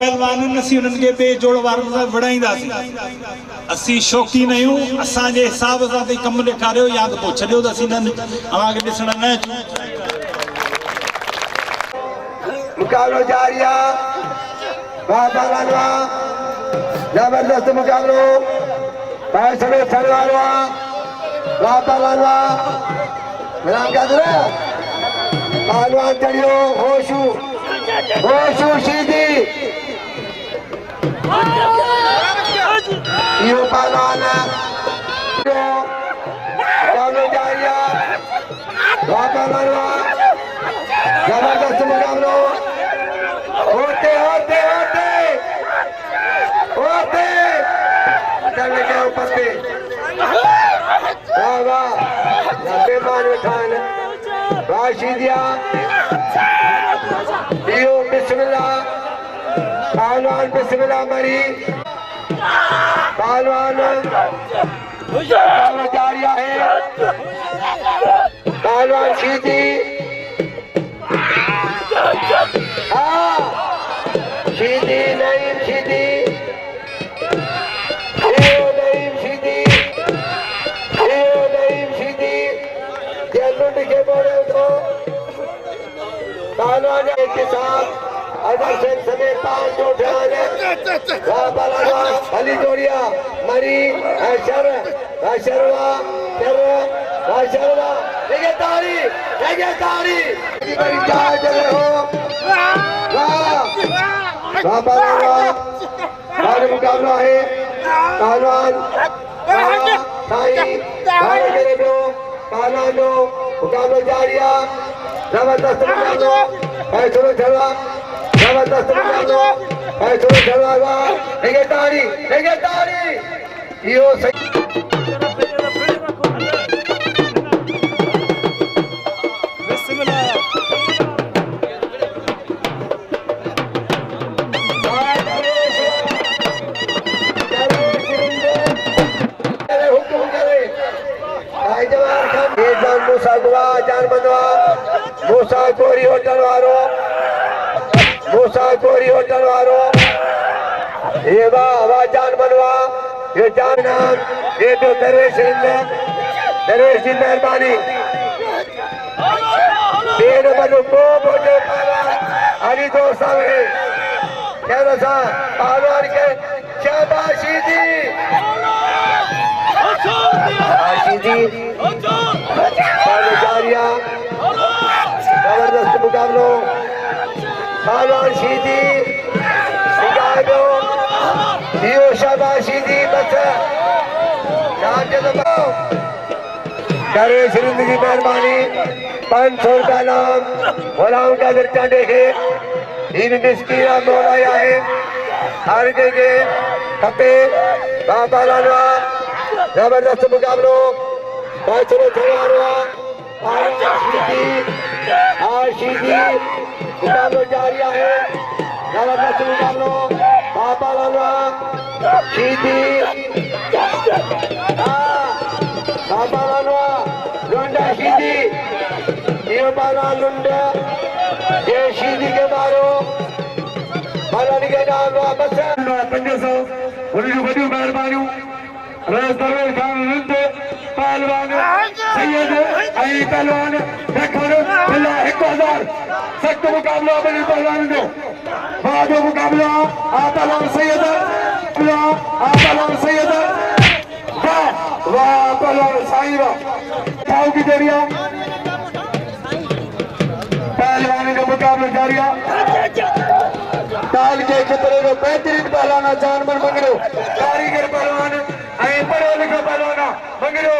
पहलवान असी उनके बेजोड़ वार बढ़ाईंदासीं। असी शौकी नहीं असांजे हिसाब सां कम ॾेखारियो या तो पोइ छॾियो त असीं अव्हांखे ॾिसण न अचूं। मुकाबलो जारी आहे। जबरदस्त मुकाबलो फैसले थियण वारो आहे। पहलवान चढ़ियो होशू होशू सीधी यो पहलवान मुकाबलो जारी आहे। जबरदस्त मुकाबलो होते होते होते होते चले गए ऊपर पे। वाह वाह लंबे मान उठान राशिदिया दियो बिस्मिल्लाह। पहलवान बिस्मिल्लाह मरी पहलवान जारिया है। पहलवान सीधी हाँ सीधी नहीं सीधी नहीं सीधी नहीं सीधी लुट के बोले तो पहलवान के साथ अदर से समेत 5 उठाने अली जोड़िया मरी शर्मा देखिए तारी बड़ी चाल चले हो। मुकाबला है पहलवान पहलवान मुकाबला जारिया। जबरदस्त मुकाबलो फैसलो चला। जबरदस्त मुकाबलो फैसलो चला। देखिए तारी यो सही मुसाफिरी होटल वारो ये वाह जान बनवा ये जान नाम ये तो दरवेश की मेहरबानी हरी दोस्त पहलवान के शाबाशी दी जारिया। जबरदस्त मुकाबलो पहलवान सीधी दियो शाबाशी दी बस करे सिंध की मेहरबानी 500 रुपया नाम गुलाम का दर्जा देखे इन मिस्कीरा मोलाया है हर के खपे बाबा लालवा। जबरदस्त मुकाबलो फैसलो चला मुकाबलो जारिया है। जबरदस्त मुकाबलो बाबा लालवा सीधी बाबा लालवा लुंडा सीधी ये बाला लुंडा ये सीधी के मारो बालन के नाम वापस 500 बड़ी मेहरबानी दरवेश खान पहलवान सैयद पहलवान बिल्ला 1000 सख्त मुकाबला बड़ी पहलवान दो बाद मुकाबला पहलवान सैयद वाह पहलवान साहिबा खाओ की जरिया पहलवान का मुकाबला जारिया। ताल के खतरे को बेहतरीन पहलवाना जानवर मंगलो कारीगर पहलवान पढ़ो लिखो पहलवाना मंगलो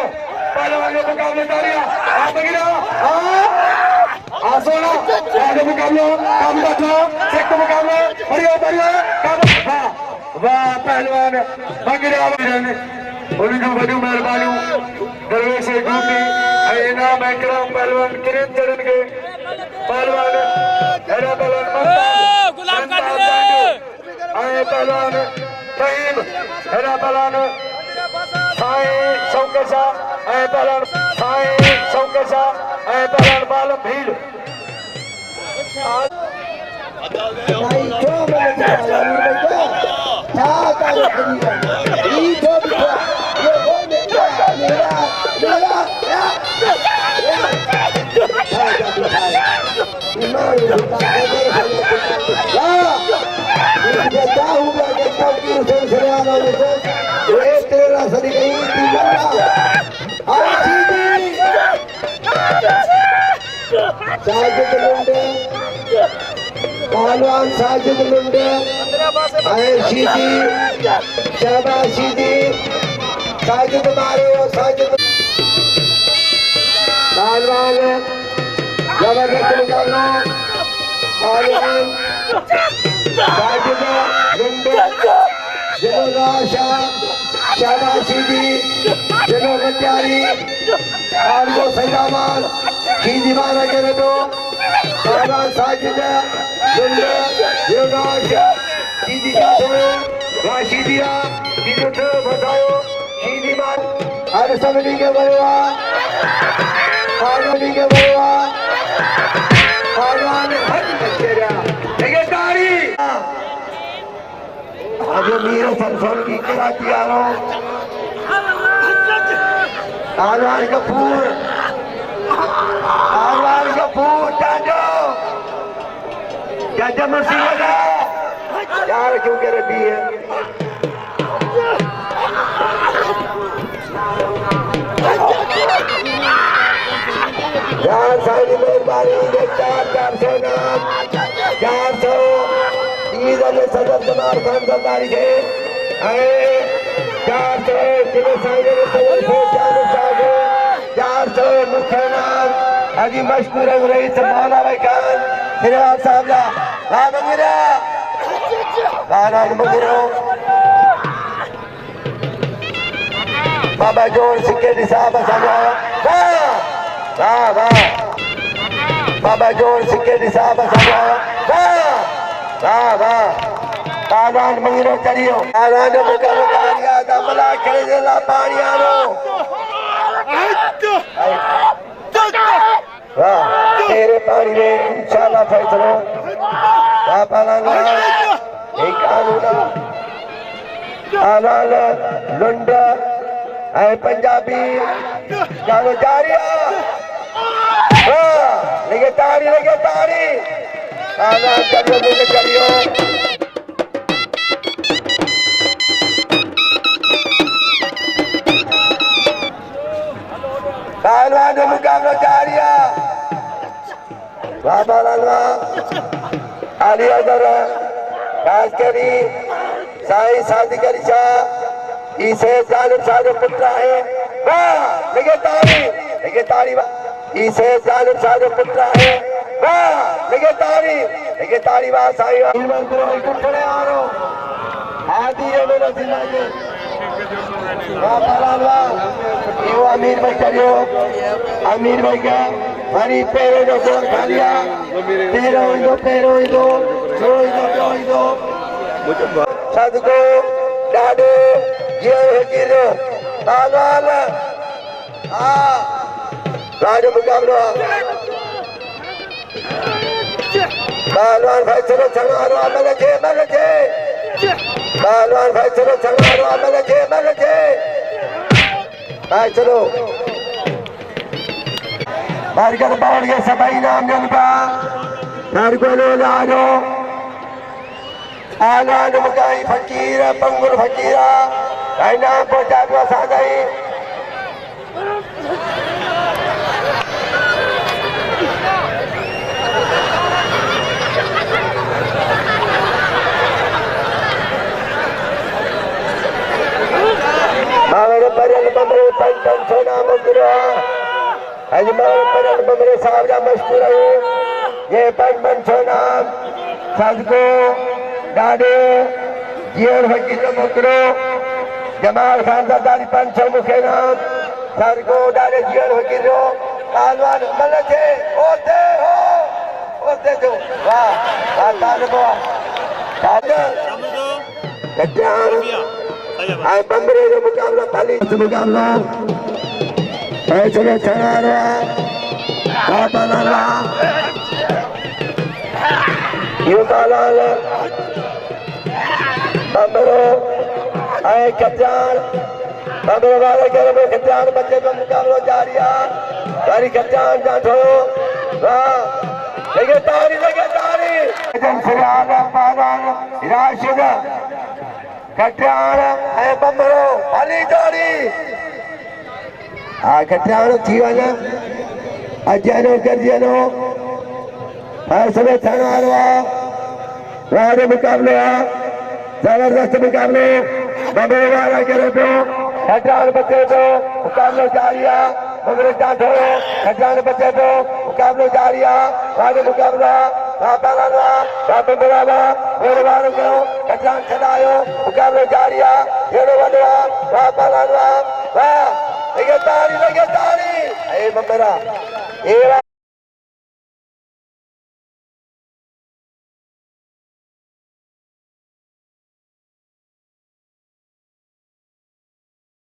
पहलवान का मुकाबला जारिया मंगलो सोना मुकाबलो काम बैठो सिख मुकाबला बढ़िया वाह पहलवान मंगलो उनको बड़ी मेहरबानी दरवेश गोपी इनाम इकराम पहलवान किरण चरण के पहलवान हेरा पहलवान पहलवान फहीम हेरा पहलवान सौकसा पहलवान पहलवान मालम भीड़ भाई क्यों मैंने बताया अमीर भाई को क्या तारीफ करी है ये जो भी था ये वो मेरा क्या हुआ कि चौकी हुसैन सरियाल वाले से ये तेरा सरी गई थी साजिद मुंडे पहलवान साजिद मुंडे शीदी शहबाज शीदी साजिद मारे और साजिद पहलवान जबरदस्त मुकाबला पहलवान साजिद मुंडे जनोद शहबाज शीदी जनोद त्यारी और वो सैरामान शीदी मारा करे तो पहलवान साजिद मुंडे जनोद शीदी का राशिदिया शीदी बताओ शीदी मान हर समझी के बलवा कानूनी के बलवा पहलवान हर बच्चे देखिए तारी आज मीर संसोल की कराची आ रहा हूँ पहलवान कपूर टांजो क्या मसीह लगा यार क्यों कह रही है यार सारी मेहरबानी 400 नाम 400 ईद अल सदर जमाल खान सरदारी के 400 किलो साइड 400 मुख्य नाम अजी मशकूर रईस मौला भाई खान सिरवाल साहब ला मंगिरा मंगिरो बाबा जोर सिक्के साहब वाह वाह बाबा जोर सिक्के साहब वाह वाह पहलवान मंगिरो करियो पहलवान मुकाबला दमला खेले ला पानी आनो वाह तेरे पानी में इंशाल्लाह फैसलो वाह पहलवान एक पहलवान लुंडा है पंजाबी गानो जारिया लगे तारी पहलवान करियो मिल करियो पहलवान का मुकाबला जारिया वाह पहलवान अली अदर खास करी साई शादी करी शाह इसे जालिम साधो पुत्र है वाह लगे तारी इसे जालिम साधो पुत्र है वाह लगे तारी वाह साई इल्मन को इकट्ठे आ रो आदि है मेरा जिंदगी वाह पहलवान यो अमीर भाई करियो अमीर भाई का हरी पेरो जो गोल खा लिया पेरो दो सदको डाडो ये गिरो पहलवान राज मुकाबला पहलवान भाई चलो चलो अमल के पहलवान भाई चलो चलो अमल के भाई चलो बारकर बाढ़ के सबाई नाम जनपा हर को लो लारो आलान मुकाई फकीर पंगुर फकीरा नाम पहुंचा दो सादाई मावरे परल बमरे पंचन सोना मुकरा हजमाल परल बमरे सावरा मशहूर है ये पंचन सोना सदको डाडे जीवन फकीर मुकरो जमाल खान सरदारी पंचो मुखे नाम सदको डाडे जीवन फकीर रो पहलवान मले थे ओते जो वाह तालबो कट्यान आए बमरे जो मुकाबला थाली मुकाबला चलो चढ़ा रहा युतालाल बमरो आए कचान बमरो वाले करे में कचान बच्चे का मुकाबला जारी है सारी कचान जाठो वाह लगे तारी जन सिराल पादान राशिद कचान है बमरो हली जारी आ कचान जीवन अजनो कर जनो हर समय थाना आरवा वाले मुकाबले जबरदस्त मुकाबले बबरे वाला करे पे खटान बच्चे पे मुकाबला जारी है बबरे जाठो खटान बच्चे पे मुकाबला जारी है वाले मुकाबला पालाना बबरेवा मेरे वाले को खटान चलायो मुकाबला जारी है ये वाला पालाना वाह लगे ताली ए बबरा ए